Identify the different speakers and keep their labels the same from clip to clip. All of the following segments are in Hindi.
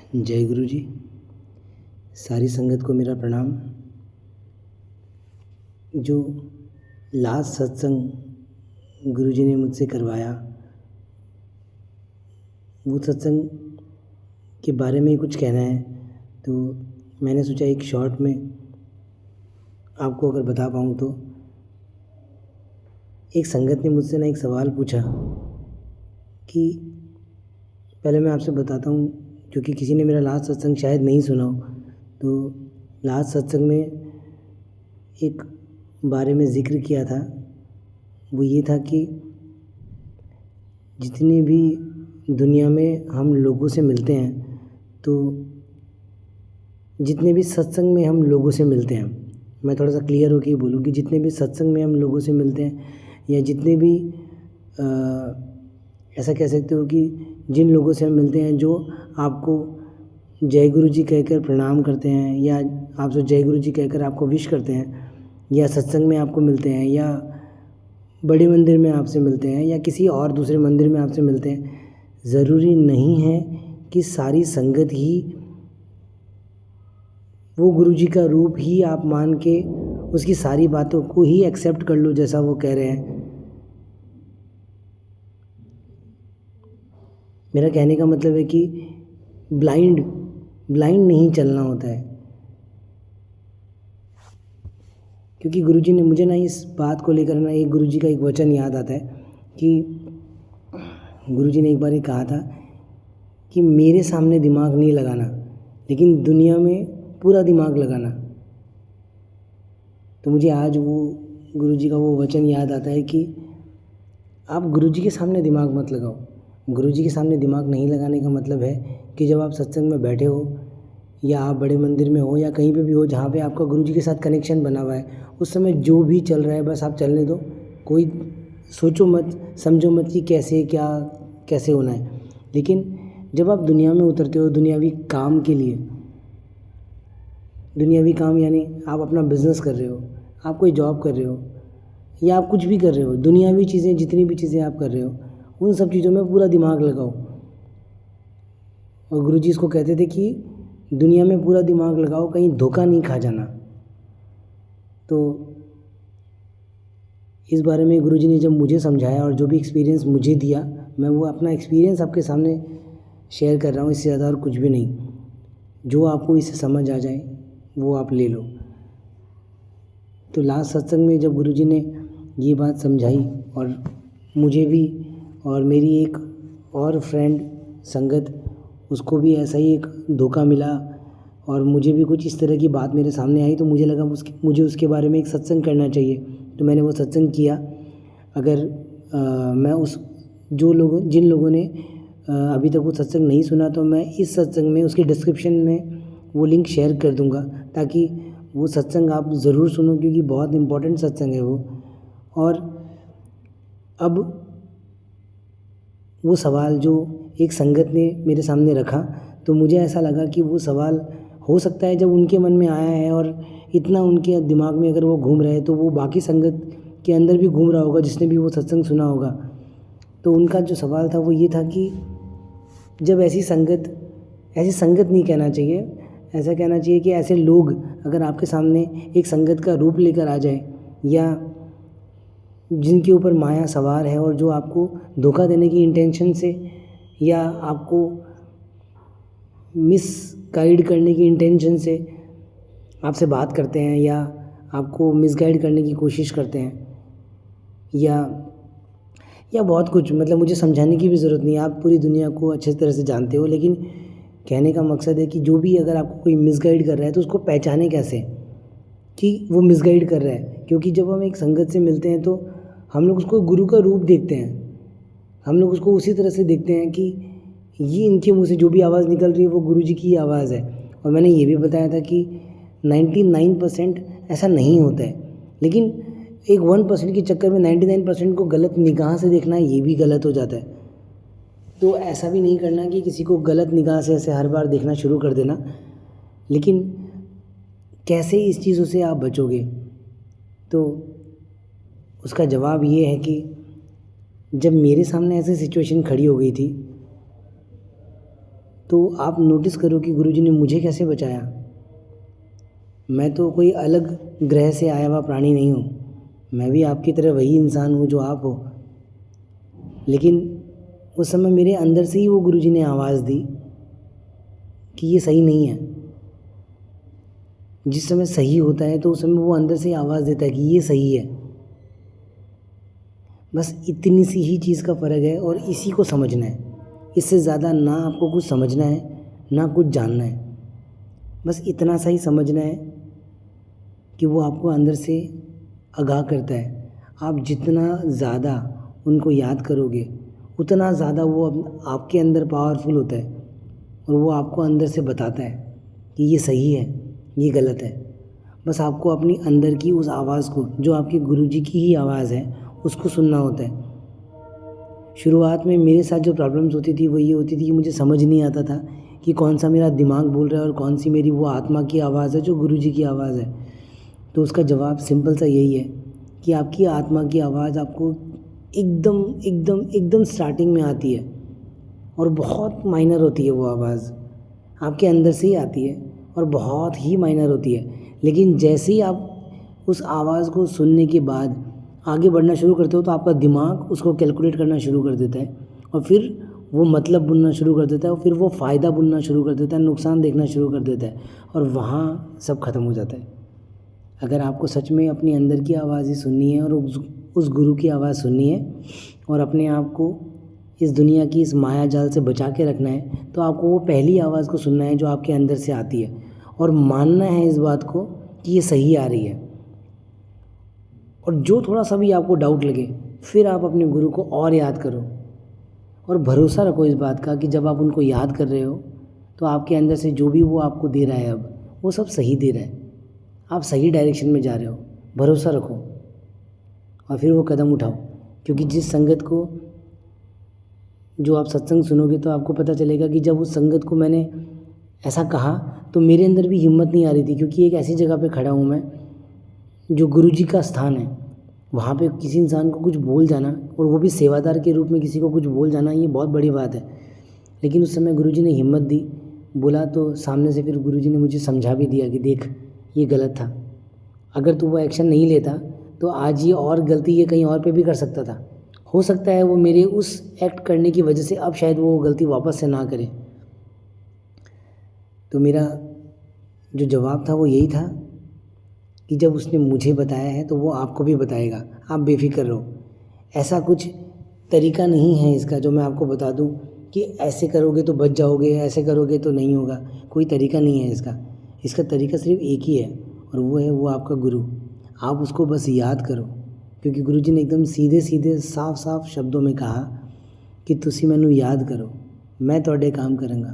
Speaker 1: जय गुरु जी। सारी संगत को मेरा प्रणाम। जो लास्ट सत्संग गुरु जी ने मुझसे करवाया, वो सत्संग के बारे में ही कुछ कहना है, तो मैंने सोचा एक शॉर्ट में आपको अगर बता पाऊँ तो। एक संगत ने मुझसे एक सवाल पूछा कि पहले मैं आपसे बताता हूँ, क्योंकि किसी ने मेरा लास्ट सत्संग शायद नहीं सुना हो। तो लास्ट सत्संग में एक बारे में ज़िक्र किया था, वो ये था कि जितने भी दुनिया में हम लोगों से मिलते हैं, तो जितने भी सत्संग में हम लोगों से मिलते हैं, मैं थोड़ा सा क्लियर होकर बोलूँ कि जितने भी सत्संग में हम लोगों से मिलते हैं, या जितने भी ऐसा कह सकते हो कि जिन लोगों से हम मिलते हैं जो आपको जय गुरु जी कहकर प्रणाम करते हैं, या आपसे जय गुरु जी कहकर आपको विश करते हैं, या सत्संग में आपको मिलते हैं, या बड़े मंदिर में आपसे मिलते हैं, या किसी और दूसरे मंदिर में आपसे मिलते हैं, ज़रूरी नहीं है कि सारी संगत ही वो गुरु जी का रूप ही आप मान के उसकी सारी बातों को ही एक्सेप्ट कर लो जैसा वो कह रहे हैं। मेरा कहने का मतलब है कि ब्लाइंड नहीं चलना होता है। क्योंकि गुरुजी ने मुझे इस बात को लेकर एक गुरुजी का एक वचन याद आता है कि गुरुजी ने एक बार कहा था कि मेरे सामने दिमाग नहीं लगाना, लेकिन दुनिया में पूरा दिमाग लगाना। तो मुझे आज वो गुरुजी का वो वचन याद आता है कि आप गुरुजी के सामने दिमाग मत लगाओ। गुरुजी के सामने दिमाग नहीं लगाने का मतलब है कि जब आप सत्संग में बैठे हो, या आप बड़े मंदिर में हो, या कहीं पे भी हो जहाँ पे आपका गुरुजी के साथ कनेक्शन बना हुआ है, उस समय जो भी चल रहा है बस आप चलने दो। कोई सोचो मत, समझो मत कि कैसे होना है। लेकिन जब आप दुनिया में उतरते हो दुनियावी काम के लिए, दुनियावी काम यानी आप अपना बिजनेस कर रहे हो, आप कोई जॉब कर रहे हो, या आप कुछ भी कर रहे हो, दुनियावी चीज़ें जितनी भी चीज़ें आप कर रहे हो, उन सब चीज़ों में पूरा दिमाग लगाओ। और गुरुजी इसको कहते थे कि दुनिया में पूरा दिमाग लगाओ, कहीं धोखा नहीं खा जाना। तो इस बारे में गुरुजी ने जब मुझे समझाया और जो भी एक्सपीरियंस मुझे दिया, मैं वो अपना एक्सपीरियंस आपके सामने शेयर कर रहा हूँ, इससे ज़्यादा और कुछ भी नहीं। जो आपको इससे समझ आ जाए वो आप ले लो। तो लास्ट सत्संग में जब गुरुजी ने ये बात समझाई, और मुझे भी और मेरी एक और फ्रेंड संगत, उसको भी ऐसा ही एक धोखा मिला, और मुझे भी कुछ इस तरह की बात मेरे सामने आई, तो मुझे लगा मुझे उसके बारे में एक सत्संग करना चाहिए। तो मैंने वो सत्संग किया। अगर मैं जिन लोगों ने अभी तक वो सत्संग नहीं सुना, तो मैं इस सत्संग में उसके डिस्क्रिप्शन में वो लिंक शेयर कर दूँगा, ताकि वो सत्संग आप ज़रूर सुनो, क्योंकि बहुत इम्पोर्टेंट सत्संग है वो। और अब वो सवाल जो एक संगत ने मेरे सामने रखा, तो मुझे ऐसा लगा कि वो सवाल हो सकता है जब उनके मन में आया है और इतना उनके दिमाग में अगर वो घूम रहा है, तो वो बाकी संगत के अंदर भी घूम रहा होगा जिसने भी वो सत्संग सुना होगा। तो उनका जो सवाल था वो ये था कि जब ऐसी संगत नहीं कहना चाहिए, ऐसा कहना चाहिए कि ऐसे लोग अगर आपके सामने एक संगत का रूप लेकर आ जाए, या जिनके ऊपर माया सवार है, और जो आपको धोखा देने की इंटेंशन से, या आपको मिसगाइड करने की इंटेंशन से आपसे बात करते हैं, या आपको मिसगाइड करने की कोशिश करते हैं, या बहुत कुछ, मतलब मुझे समझाने की भी ज़रूरत नहीं है, आप पूरी दुनिया को अच्छे तरह से जानते हो। लेकिन कहने का मकसद है कि जो भी अगर आपको कोई मिसगाइड कर रहा है, तो उसको पहचाने कैसे कि वो मिसगाइड कर रहा है। क्योंकि जब हम एक संगत से मिलते हैं, तो हम लोग उसको गुरु का रूप देखते हैं, हम लोग उसको उसी तरह से देखते हैं कि ये इनके मुँह से जो भी आवाज़ निकल रही है वो गुरुजी की आवाज़ है। और मैंने ये भी बताया था कि 99% ऐसा नहीं होता है, लेकिन एक 1% के चक्कर में 99% को गलत निगाह से देखना, ये भी गलत हो जाता है। तो ऐसा भी नहीं करना कि किसी को गलत निगाह से ऐसे हर बार देखना शुरू कर देना। लेकिन कैसे इस चीज़ों से आप बचोगे, तो उसका जवाब ये है कि जब मेरे सामने ऐसी सिचुएशन खड़ी हो गई थी, तो आप नोटिस करो कि गुरुजी ने मुझे कैसे बचाया। मैं तो कोई अलग ग्रह से आया हुआ प्राणी नहीं हूँ, मैं भी आपकी तरह वही इंसान हूँ जो आप हो। लेकिन उस समय मेरे अंदर से ही वो गुरुजी ने आवाज़ दी कि ये सही नहीं है। जिस समय सही होता है तो उस समय वो अंदर से ही आवाज़ देता है कि ये सही है। बस इतनी सी ही चीज़ का फ़र्क है और इसी को समझना है। इससे ज़्यादा ना आपको कुछ समझना है ना कुछ जानना है। बस इतना सा ही समझना है कि वो आपको अंदर से आगाह करता है। आप जितना ज़्यादा उनको याद करोगे उतना ज़्यादा वो आपके अंदर पावरफुल होता है और वो आपको अंदर से बताता है कि ये सही है, ये गलत है। बस आपको अपनी अंदर की उस आवाज़ को, जो आपके गुरुजी की ही आवाज़ है, उसको सुनना होता है। शुरुआत में मेरे साथ जो प्रॉब्लम्स होती थी वो ये होती थी कि मुझे समझ नहीं आता था कि कौन सा मेरा दिमाग बोल रहा है और कौन सी मेरी वो आत्मा की आवाज़ है जो गुरुजी की आवाज़ है। तो उसका जवाब सिंपल सा यही है कि आपकी आत्मा की आवाज़ आपको एकदम एकदम एकदम स्टार्टिंग में आती है और बहुत माइनर होती है। वो आवाज़ आपके अंदर से ही आती है और बहुत ही माइनर होती है। लेकिन जैसे ही आप उस आवाज़ को सुनने के बाद आगे बढ़ना शुरू करते हो तो आपका दिमाग उसको कैलकुलेट करना शुरू कर देता है और फिर वो मतलब बुनना शुरू कर देता है और फिर वो फ़ायदा बुनना शुरू कर देता है, नुकसान देखना शुरू कर देता है और वहाँ सब ख़त्म हो जाता है। अगर आपको सच में अपनी अंदर की आवाज़ ही सुननी है और उस गुरु की आवाज़ सुननी है और अपने आप को इस दुनिया की इस माया जाल से बचा के रखना है तो आपको वो पहली आवाज़ को सुनना है जो आपके अंदर से आती है और मानना है इस बात को कि ये सही आ रही है। और जो थोड़ा सा भी आपको डाउट लगे फिर आप अपने गुरु को और याद करो और भरोसा रखो इस बात का कि जब आप उनको याद कर रहे हो तो आपके अंदर से जो भी वो आपको दे रहा है अब वो सब सही दे रहा है। आप सही डायरेक्शन में जा रहे हो, भरोसा रखो और फिर वो कदम उठाओ। क्योंकि जिस संगत को जो आप सत्संग सुनोगे तो आपको पता चलेगा कि जब उस संगत को मैंने ऐसा कहा तो मेरे अंदर भी हिम्मत नहीं आ रही थी, क्योंकि एक ऐसी जगह पे खड़ा हूँ मैं जो गुरुजी का स्थान है। वहाँ पे किसी इंसान को कुछ बोल जाना और वो भी सेवादार के रूप में किसी को कुछ बोल जाना, ये बहुत बड़ी बात है। लेकिन उस समय गुरुजी ने हिम्मत दी, बोला तो सामने से फिर गुरुजी ने मुझे समझा भी दिया कि देख ये गलत था, अगर तू वो एक्शन नहीं लेता तो आज ये और गलती ये कहीं और पे भी कर सकता था। हो सकता है वो मेरे उस एक्ट करने की वजह से अब शायद वो गलती वापस से ना करे। तो मेरा जो जवाब था वो यही था कि जब उसने मुझे बताया है तो वो आपको भी बताएगा, आप बेफिक्र रहो। ऐसा कुछ तरीका नहीं है इसका जो मैं आपको बता दूं कि ऐसे करोगे तो बच जाओगे, ऐसे करोगे तो नहीं होगा। कोई तरीका नहीं है इसका तरीका सिर्फ एक ही है और वो है वो आपका गुरु। आप उसको बस याद करो, क्योंकि गुरुजी ने एकदम सीधे सीधे साफ साफ शब्दों में कहा कि तुसी मैनू याद करो, मैं तुहाडे काम करूँगा।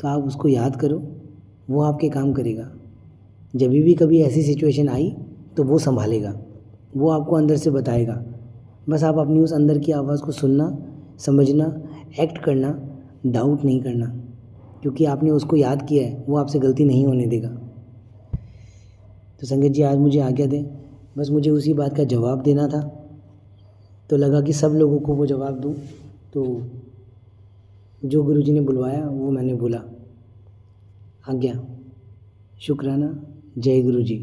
Speaker 1: तो आप उसको याद करो, वो आपके काम करेगा। जब भी कभी ऐसी सिचुएशन आई तो वो संभालेगा, वो आपको अंदर से बताएगा। बस आप अपनी उस अंदर की आवाज़ को सुनना, समझना, एक्ट करना, डाउट नहीं करना, क्योंकि आपने उसको याद किया है, वो आपसे गलती नहीं होने देगा। तो संगत जी आज मुझे आज्ञा दें, बस मुझे उसी बात का जवाब देना था, तो लगा कि सब लोगों को वो जवाब दूँ। तो जो गुरुजी ने बुलवाया वो मैंने बोला। आज्ञा, शुक्राना, जय गुरु जी।